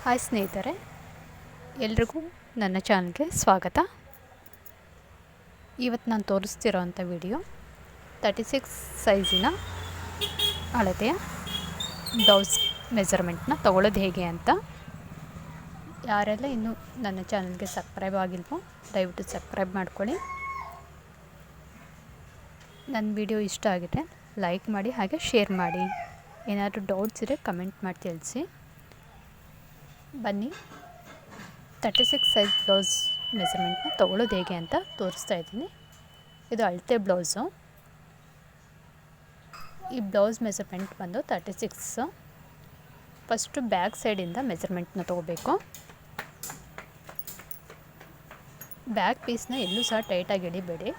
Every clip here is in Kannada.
ಹಾಯ್ ಸ್ನೇಹಿತರೆ, ಎಲ್ರಿಗೂ ನನ್ನ ಚಾನಲ್ಗೆ ಸ್ವಾಗತ. ಇವತ್ತು ನಾನು ತೋರಿಸ್ತಿರೋಂಥ ವಿಡಿಯೋ 36 ಸೈಜಿನ ಅಳತೆಯ ಬ್ಲೌಸ್ ಮೆಜರ್ಮೆಂಟ್ನ ತೊಗೊಳ್ಳೋದು ಹೇಗೆ ಅಂತ. ಯಾರೆಲ್ಲ ಇನ್ನೂ ನನ್ನ ಚಾನಲ್ಗೆ ಸಬ್ಸ್ಕ್ರೈಬ್ ಆಗಿಲ್ವೋ ದಯವಿಟ್ಟು ಸಬ್ಸ್ಕ್ರೈಬ್ ಮಾಡ್ಕೊಳ್ಳಿ. ನನ್ನ ವಿಡಿಯೋ ಇಷ್ಟ ಆಗಿದೆ ಲೈಕ್ ಮಾಡಿ, ಹಾಗೆ ಶೇರ್ ಮಾಡಿ. ಏನಾದರೂ ಡೌಟ್ಸ್ ಇದ್ದರೆ ಕಮೆಂಟ್ ಮಾಡಿ ತಿಳಿಸಿ. ಬನ್ನಿ, 36 ಸೈಜ್ ಬ್ಲೌಸ್ ಮೆಜರ್ಮೆಂಟ್ನ ತೊಗೊಳ್ಳೋದು ಹೇಗೆ ಅಂತ ತೋರಿಸ್ತಾ ಇದ್ದೀನಿ. ಇದು ಅಳತೆ ಬ್ಲೌಸು. ಈ ಬ್ಲೌಸ್ ಮೆಜರ್ಮೆಂಟ್ ಬಂದು 36. ಫಸ್ಟು ಬ್ಯಾಕ್ ಸೈಡಿಂದ ಮೆಜರ್ಮೆಂಟ್ನ ತೊಗೋಬೇಕು. ಬ್ಯಾಕ್ ಪೀಸ್ನ ಎಲ್ಲೂ ಸಹ ಟೈಟಾಗಿ ಎಳಿಬೇಡಿ.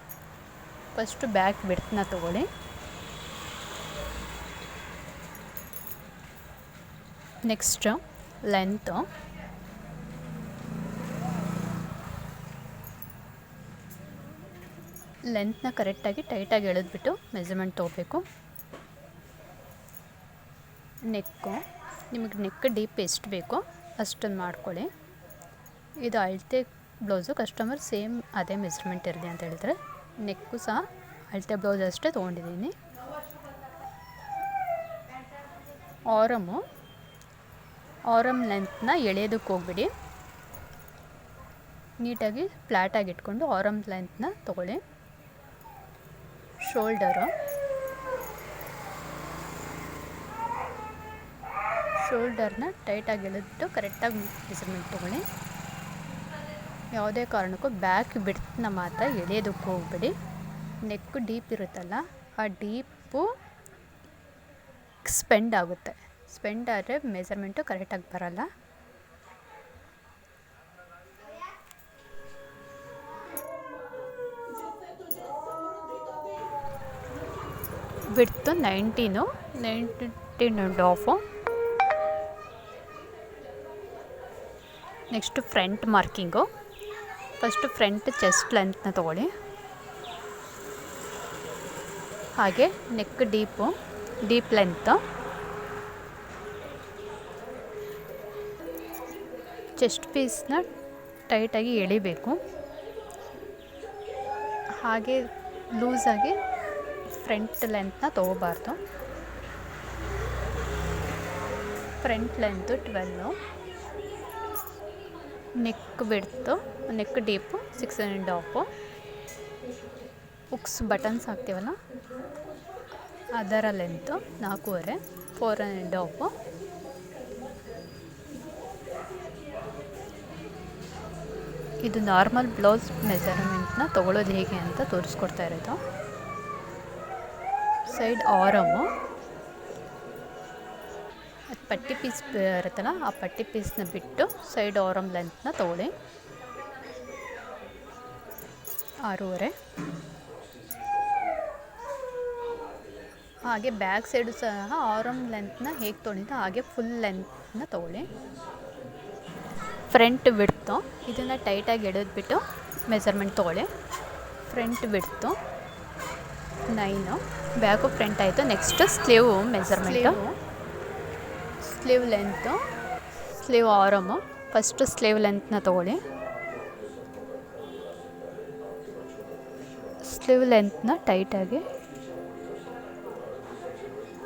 ಫಸ್ಟು ಬ್ಯಾಕ್ ವಿಡ್ತ್ನ ತೊಗೊಳ್ಳಿ. ನೆಕ್ಸ್ಟು ಲೆಂತು, ಲೆಂತ್ನ ಕರೆಕ್ಟಾಗಿ ಟೈಟಾಗಿ ಎಳೆದ್ಬಿಟ್ಟು ಮೆಜರ್ಮೆಂಟ್ ತೊಗೋಬೇಕು. ನೆಕ್ಕು, ನಿಮಗೆ ನೆಕ್ ಡೀಪ್ ಎಷ್ಟು ಬೇಕೋ ಅಷ್ಟನ್ನು ಮಾಡ್ಕೊಳ್ಳಿ. ಇದು ಅಳತೆ ಬ್ಲೌಸು, ಕಸ್ಟಮರ್ ಸೇಮ್ ಅದೇ ಮೆಜರ್ಮೆಂಟ್ ಇರಲಿ ಅಂತ ಹೇಳಿದ್ರೆ ನೆಕ್ಕು ಸಹ ಅಳತೆ ಬ್ಲೌಸ್ ಅಷ್ಟೇ ತೊಗೊಂಡಿದ್ದೀನಿ. ಆರಮ್ ಲೆಂತ್ನ ಎಳೆಯೋದಕ್ಕೆ ಹೋಗ್ಬಿಡಿ. ನೀಟಾಗಿ ಫ್ಲ್ಯಾಟಾಗಿ ಇಟ್ಕೊಂಡು ಆರಮ್ ಲೆಂತ್ನ ತೊಗೊಳ್ಳಿ. ಶೋಲ್ಡರ್ನ ಟೈಟಾಗಿ ಎಳೆದ್ಬಿಟ್ಟು ಕರೆಕ್ಟಾಗಿ ಮೆಜರ್ಮೆಂಟ್ ತೊಗೊಳ್ಳಿ. ಯಾವುದೇ ಕಾರಣಕ್ಕೂ ಬ್ಯಾಕ್ ಬಿಡ್ತನ್ನ ಮಾತ್ರ ಎಳೆಯೋದಕ್ಕೆ ಹೋಗ್ಬಿಡಿ. ನೆಕ್ಕು ಡೀಪ್ ಇರುತ್ತಲ್ಲ, ಆ ಡೀಪು ಸ್ಪೆಂಡ್ ಆಗುತ್ತೆ. ಸ್ಪೆಂಡ್ ಆದರೆ ಮೆಜರ್ಮೆಂಟು ಕರೆಕ್ಟಾಗಿ ಬರಲ್ಲ. Width 19.5. Next front marking. First front chest ಲೆಂತ್ನ ತೊಗೊಳ್ಳಿ. ಹಾಗೆ ನೆಕ್ ಡೀಪ್ ಲೆಂತು. ಚೆಸ್ಟ್ ಪೀಸ್ನ ಟೈಟಾಗಿ ಎಳಿಬೇಕು. ಹಾಗೆ ಲೂಸಾಗಿ ಫ್ರಂಟ್ ಲೆಂತ್ನ ತೊಗೋಬಾರ್ದು. Front length 12. Neck width, neck deep 6.5. Hooks buttons ಹಾಕ್ತೀವಲ್ಲ ಅದರ ಲೆಂತು 4.5, 4.5. ಇದು ನಾರ್ಮಲ್ ಬ್ಲೌಸ್ ಮೆಜರ್ಮೆಂಟ್ನ ತೊಗೊಳ್ಳೋದು ಹೇಗೆ ಅಂತ ತೋರಿಸ್ಕೊಡ್ತಾ ಇರೋದು. ಸೈಡ್ ಆರಮು, ಅದು ಪಟ್ಟಿ ಪೀಸ್ ಇರುತ್ತಲ್ಲ, ಆ ಪಟ್ಟಿ ಪೀಸ್ನ ಬಿಟ್ಟು ಸೈಡ್ ಆರಮ್ ಲೆಂತ್ನ ತೊಗೊಳ್ಳಿ. 6.5. ಹಾಗೆ ಬ್ಯಾಕ್ ಸೈಡು ಸಹ ಆರಮ್ ಲೆಂತ್ನ ಹೇಗೆ ತೊಗೊಂಡಿದ್ದು ಹಾಗೆ ಫುಲ್ ಲೆಂತ್ನ ತೊಗೊಳ್ಳಿ. ಫ್ರಂಟ್ ಬಿಡ್ತು, ಇದನ್ನು ಟೈಟಾಗಿ ಎಳೆದ್ಬಿಟ್ಟು ಮೆಜರ್ಮೆಂಟ್ ತೊಗೊಳ್ಳಿ. ಫ್ರಂಟ್ ಬಿಡ್ತು 9, ಬ್ಯಾಕು ಫ್ರಂಟ್ ಆಯಿತು. Next sleeve measurement. Sleeve length, sleeve arm. First sleeve ಲೆಂತ್ನ ತೊಗೊಳ್ಳಿ.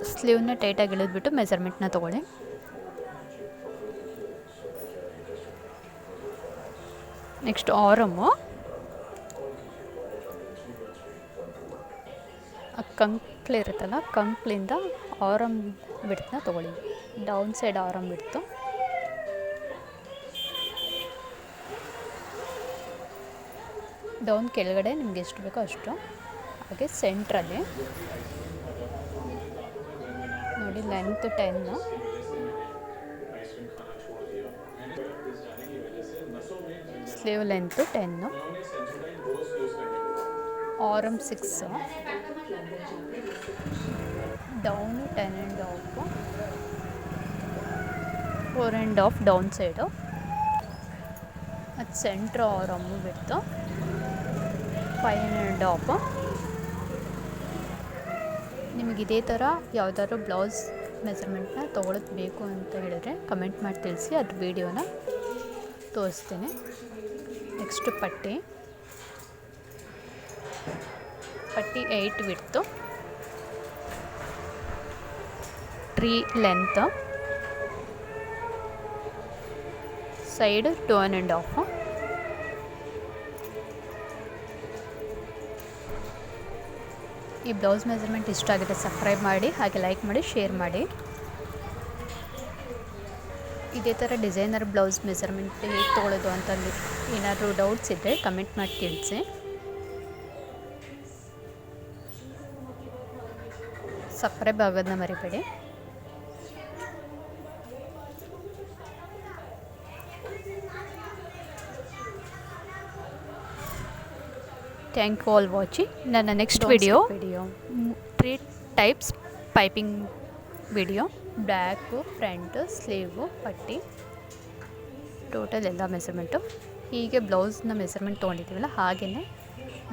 ಸ್ಲೀವ್ನ ಟೈಟಾಗಿ ಎಳೆದ್ಬಿಟ್ಟು ಮೆಜರ್ಮೆಂಟ್ನ ತೊಗೊಳ್ಳಿ. ನೆಕ್ಸ್ಟ್ ಆರಮು, ಆ ಕಂಕ್ಳು ಇರುತ್ತಲ್ಲ, ಕಂಕ್ಳಿಂದ ಆರಮ್ ಬಿಡ್ತನ್ನ ತೊಗೊಳ್ಳಿ. ಡೌನ್ ಸೈಡ್ ಆರಮ್ ಬಿಡ್ತು. ಡೌನ್ ಕೆಳಗಡೆ ನಿಮ್ಗೆ ಎಷ್ಟು ಬೇಕೋ ಅಷ್ಟು. ಹಾಗೆ ಸೆಂಟ್ರಲ್ಲಿ ನೋಡಿ, length 10, sleeve length 10, arm 6, down 10.5, 4.5 down side. ಅದು ಸೆಂಟ್ರ್ ಆರಮ್ಮು ಬಿಡ್ತು 5.5. ನಿಮಗೆ ಇದೇ ಥರ ಯಾವುದಾದ್ರು ಬ್ಲೌಸ್ ಮೆಜರ್ಮೆಂಟ್ನ ತೊಗೊಳೋದು ಬೇಕು ಅಂತ ಹೇಳಿದ್ರೆ ಕಮೆಂಟ್ ಮಾಡಿ ತಿಳಿಸಿ, ಅದ್ರ ವೀಡಿಯೋನ ತೋರಿಸ್ತೇನೆ. ನೆಕ್ಸ್ಟು ಪಟ್ಟಿ 8 ವಿಡ್ತು, 3 ಲೆಂತ್, ಸೈಡ್ 2.5. ಈ ಬ್ಲೌಸ್ ಮೆಜರ್ಮೆಂಟ್ ಇಷ್ಟ ಆಗಿದೆ ಸಬ್ಸ್ಕ್ರೈಬ್ ಮಾಡಿ, ಹಾಗೆ ಲೈಕ್ ಮಾಡಿ, ಶೇರ್ ಮಾಡಿ. ಇದೇ ಥರ ಡಿಸೈನರ್ ಬ್ಲೌಸ್ ಮೆಜರ್ಮೆಂಟ್ ಹೇಗೆ ತೊಗೊಳ್ಳೋದು ಅಂತ ಏನಾದರೂ ಡೌಟ್ಸ್ ಇದ್ದರೆ ಕಮೆಂಟ್ ಮಾಡಿ ತಿಳಿಸಿ. ಸಬ್ಸ್ಕ್ರೈಬ್ ಆಗೋದನ್ನ ಮರಿಬೇಡಿ. Thank you all watching. ನನ್ನ next video 3 types piping video, back, front, sleeve, ಪಟ್ಟಿ, ಟೋಟಲ್ ಎಲ್ಲ ಮೆಜರ್ಮೆಂಟು. ಹೀಗೆ ಬ್ಲೌಸ್ನ ಮೆಜರ್ಮೆಂಟ್ ತೊಗೊಂಡಿದ್ದೀವಲ್ಲ ಹಾಗೆಯೇ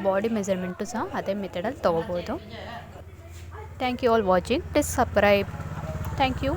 ಬಾಡಿ ಮೆಜರ್ಮೆಂಟು ಸಹ ಅದೇ ಮೆಥಡಲ್ಲಿ ತೊಗೋಬೋದು. Thank you all watching. Please subscribe. Thank you.